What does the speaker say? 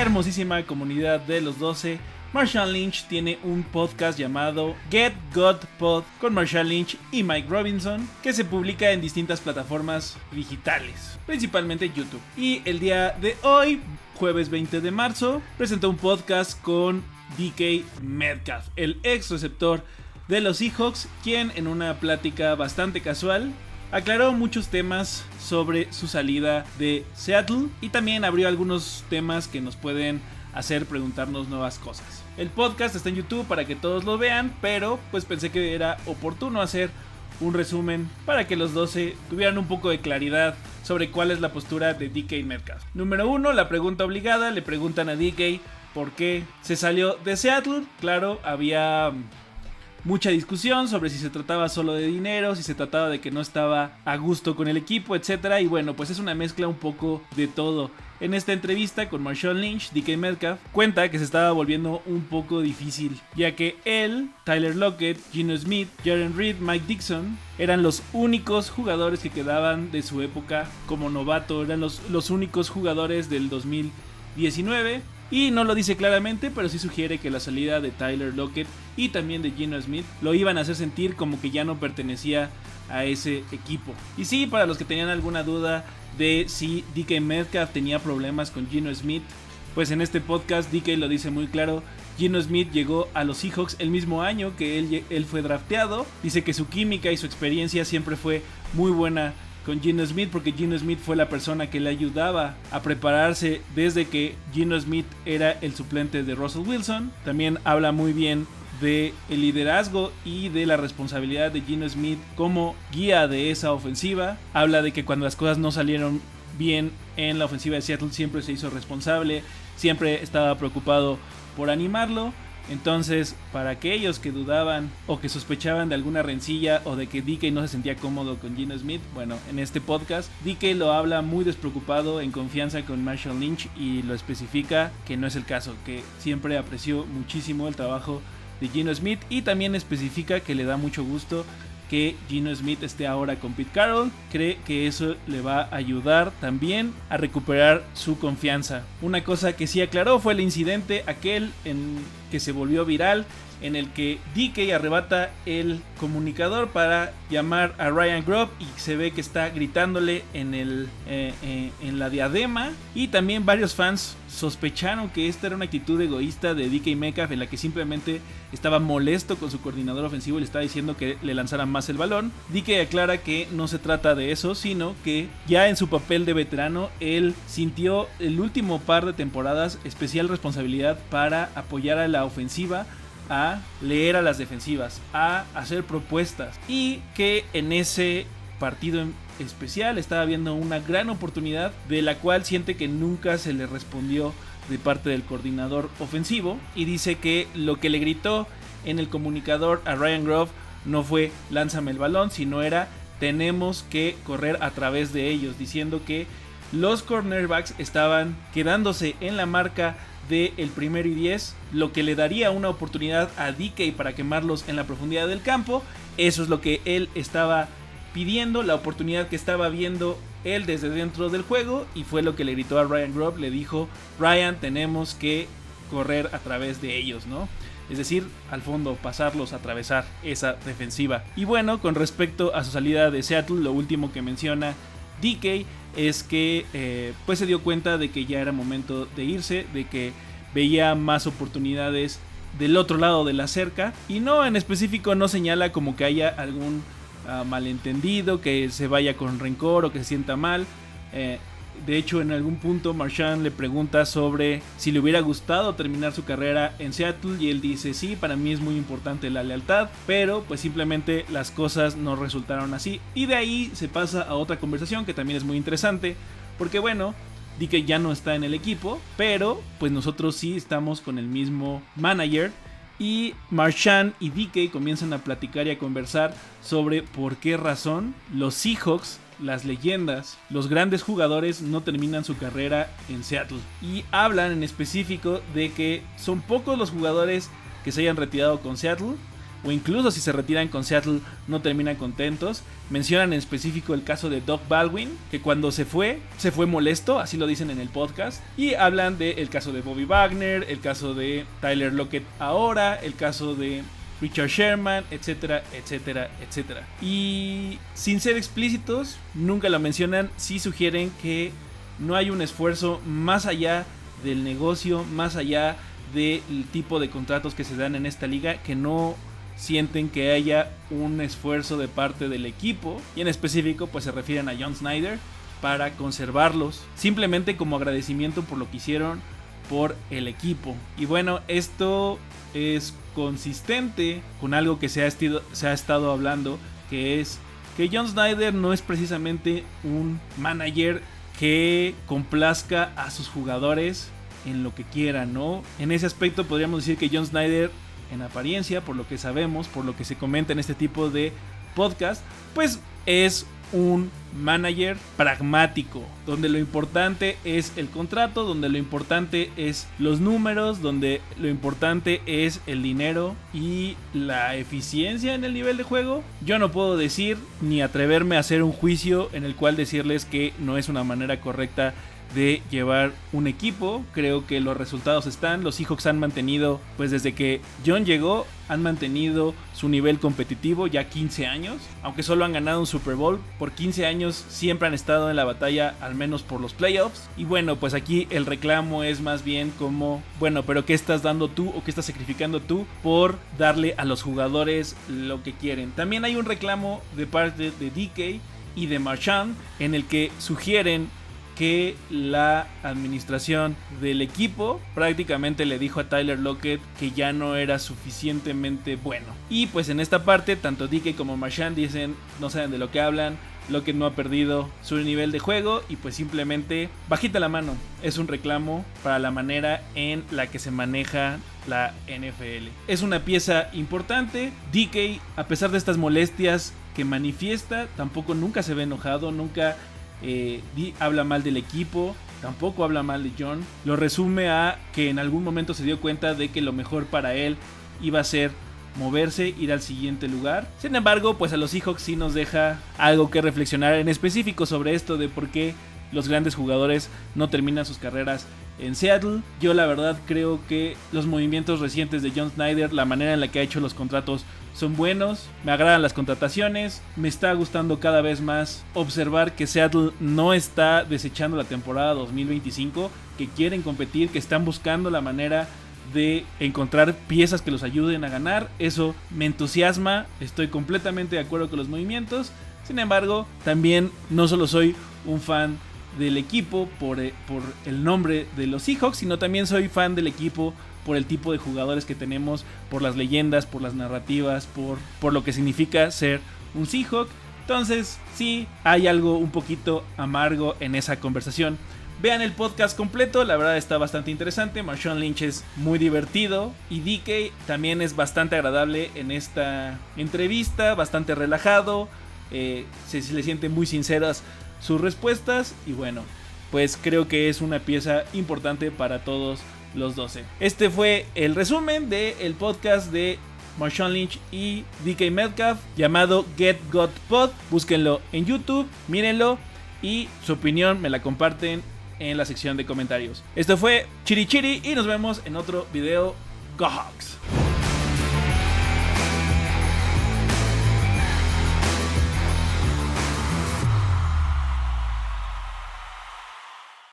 hermosísima comunidad de los 12, Marshawn Lynch tiene un podcast llamado Get God Pod con Marshawn Lynch y Mike Robinson, que se publica en distintas plataformas digitales, principalmente YouTube. Y el día de hoy, jueves 20 de marzo, presentó un podcast con DK Metcalf, el ex receptor de los Seahawks, quien en una plática bastante casual aclaró muchos temas sobre su salida de Seattle y también abrió algunos temas que nos pueden hacer preguntarnos nuevas cosas. El podcast está en YouTube para que todos lo vean, pero pues pensé que era oportuno hacer un resumen para que los 12 tuvieran un poco de claridad sobre cuál es la postura de DK Metcalf. Número 1, la pregunta obligada. Le preguntan a DK por qué se salió de Seattle. Claro, había mucha discusión sobre si se trataba solo de dinero, si se trataba de que no estaba a gusto con el equipo, etc. Y bueno, pues es una mezcla un poco de todo. En esta entrevista con Marshawn Lynch, DK Metcalf cuenta que se estaba volviendo un poco difícil, ya que él, Tyler Lockett, Geno Smith, Jaren Reed, Mike Dixon eran los únicos jugadores que quedaban de su época como novato, eran los únicos jugadores del 2019. Y no lo dice claramente, pero sí sugiere que la salida de Tyler Lockett y también de Geno Smith lo iban a hacer sentir como que ya no pertenecía a ese equipo. Y sí, para los que tenían alguna duda de si DK Metcalf tenía problemas con Geno Smith, pues en este podcast DK lo dice muy claro. Geno Smith llegó a los Seahawks el mismo año que él fue drafteado. Dice que su química y su experiencia siempre fue muy buena con Geno Smith, porque Geno Smith fue la persona que le ayudaba a prepararse desde que Geno Smith era el suplente de Russell Wilson. También habla muy bien de el liderazgo y de la responsabilidad de Geno Smith como guía de esa ofensiva. Habla de que cuando las cosas no salieron bien en la ofensiva de Seattle siempre se hizo responsable, siempre estaba preocupado por animarlo. Entonces, para aquellos que dudaban o que sospechaban de alguna rencilla o de que DK no se sentía cómodo con Geno Smith, bueno, en este podcast DK lo habla muy despreocupado, en confianza con Marshawn Lynch, y lo especifica que no es el caso, que siempre apreció muchísimo el trabajo de Geno Smith, y también especifica que le da mucho gusto que Geno Smith esté ahora con Pete Carroll. Cree que eso le va a ayudar también a recuperar su confianza. Una cosa que sí aclaró fue el incidente aquel en que se volvió viral, en el que DK arrebata el comunicador para llamar a Ryan Grubb y se ve que está gritándole en la diadema, y también varios fans sospecharon que esta era una actitud egoísta de DK Metcalf, en la que simplemente estaba molesto con su coordinador ofensivo y le estaba diciendo que le lanzara más el balón. DK aclara que no se trata de eso, sino que ya en su papel de veterano él sintió el último par de temporadas especial responsabilidad para apoyar a la ofensiva, a leer a las defensivas, a hacer propuestas, y que en ese partido en especial estaba viendo una gran oportunidad de la cual siente que nunca se le respondió de parte del coordinador ofensivo, y dice que lo que le gritó en el comunicador a Ryan Grubb no fue lánzame el balón, sino era tenemos que correr a través de ellos, diciendo que los cornerbacks estaban quedándose en la marca del 1º y 10, lo que le daría una oportunidad a DK para quemarlos en la profundidad del campo. Eso es lo que él estaba pidiendo, la oportunidad que estaba viendo él desde dentro del juego, y fue lo que le gritó a Ryan Grubb. Le dijo: Ryan, tenemos que correr a través de ellos, ¿no? Es decir, al fondo, pasarlos, atravesar esa defensiva. Y bueno, con respecto a su salida de Seattle, lo último que menciona DK es que pues se dio cuenta de que ya era momento de irse, de que veía más oportunidades del otro lado de la cerca, y no, en específico no señala como que haya algún malentendido, que se vaya con rencor o que se sienta mal. De hecho, en algún punto Marshawn le pregunta sobre si le hubiera gustado terminar su carrera en Seattle, y él dice: sí, para mí es muy importante la lealtad, pero pues simplemente las cosas no resultaron así. Y de ahí se pasa a otra conversación que también es muy interesante, porque bueno, DK ya no está en el equipo, pero pues nosotros sí estamos con el mismo manager, y Marshawn y DK comienzan a platicar y a conversar sobre por qué razón los Seahawks, las leyendas, los grandes jugadores, no terminan su carrera en Seattle. Y hablan en específico de que son pocos los jugadores que se hayan retirado con Seattle, o incluso si se retiran con Seattle no terminan contentos. Mencionan en específico el caso de Doug Baldwin, que cuando se fue molesto, así lo dicen en el podcast. Y hablan del caso de Bobby Wagner, el caso de Tyler Lockett ahora, el caso de Richard Sherman, etcétera, etcétera, etcétera. Y sin ser explícitos, nunca lo mencionan, sí sugieren que no hay un esfuerzo más allá del negocio, más allá del tipo de contratos que se dan en esta liga, que no sienten que haya un esfuerzo de parte del equipo, y en específico pues se refieren a John Schneider, para conservarlos, simplemente como agradecimiento por lo que hicieron por el equipo. Y bueno, esto es consistente con algo que se ha estado hablando, que es que John Schneider no es precisamente un manager que complazca a sus jugadores en lo que quieran, ¿no? En ese aspecto podríamos decir que John Schneider, en apariencia, por lo que sabemos, por lo que se comenta en este tipo de podcast, pues es un manager pragmático, donde lo importante es el contrato, donde lo importante es los números, donde lo importante es el dinero y la eficiencia en el nivel de juego. Yo no puedo decir ni atreverme a hacer un juicio en el cual decirles que no es una manera correcta de llevar un equipo. Creo que los resultados están. Los Seahawks han mantenido, pues desde que John llegó, han mantenido su nivel competitivo ya 15 años. Aunque solo han ganado un Super Bowl, por 15 años siempre han estado en la batalla, al menos por los playoffs. Y bueno, pues aquí el reclamo es más bien como, bueno, pero ¿qué estás dando tú o qué estás sacrificando tú por darle a los jugadores lo que quieren? También hay un reclamo de parte de DK y de Marchand, en el que sugieren que la administración del equipo prácticamente le dijo a Tyler Lockett que ya no era suficientemente bueno. Y pues en esta parte, tanto DK como Marchand dicen, no saben de lo que hablan, Lockett no ha perdido su nivel de juego y pues simplemente bajita la mano. Es un reclamo para la manera en la que se maneja la NFL. Es una pieza importante. DK, a pesar de estas molestias que manifiesta, tampoco nunca se ve enojado, nunca habla mal del equipo, tampoco habla mal de John. Lo resume a que en algún momento se dio cuenta de que lo mejor para él iba a ser moverse, ir al siguiente lugar. Sin embargo, pues a los Seahawks sí nos deja algo que reflexionar en específico sobre esto de por qué los grandes jugadores no terminan sus carreras en Seattle. Yo la verdad creo que los movimientos recientes de John Schneider, la manera en la que ha hecho los contratos, son buenos. Me agradan las contrataciones. Me está gustando cada vez más observar que Seattle no está desechando la temporada 2025, que quieren competir, que están buscando la manera de encontrar piezas que los ayuden a ganar. Eso me entusiasma. Estoy completamente de acuerdo con los movimientos. Sin embargo, también no solo soy un fan del equipo por el nombre de los Seahawks, sino también soy fan del equipo por el tipo de jugadores que tenemos, por las leyendas, por las narrativas, por lo que significa ser un Seahawk. Entonces sí, hay algo un poquito amargo en esa conversación. Vean el podcast completo, la verdad está bastante interesante. Marshawn Lynch es muy divertido y DK también es bastante agradable en esta entrevista, bastante relajado, se le sienten muy sinceras sus respuestas y bueno, pues creo que es una pieza importante para todos los 12. Este fue el resumen del podcast de Marshawn Lynch y DK Metcalf llamado Get Got Pod. Búsquenlo en YouTube, mírenlo y su opinión me la comparten en la sección de comentarios. Esto fue Chiri Chiri y nos vemos en otro video. Go Hawks.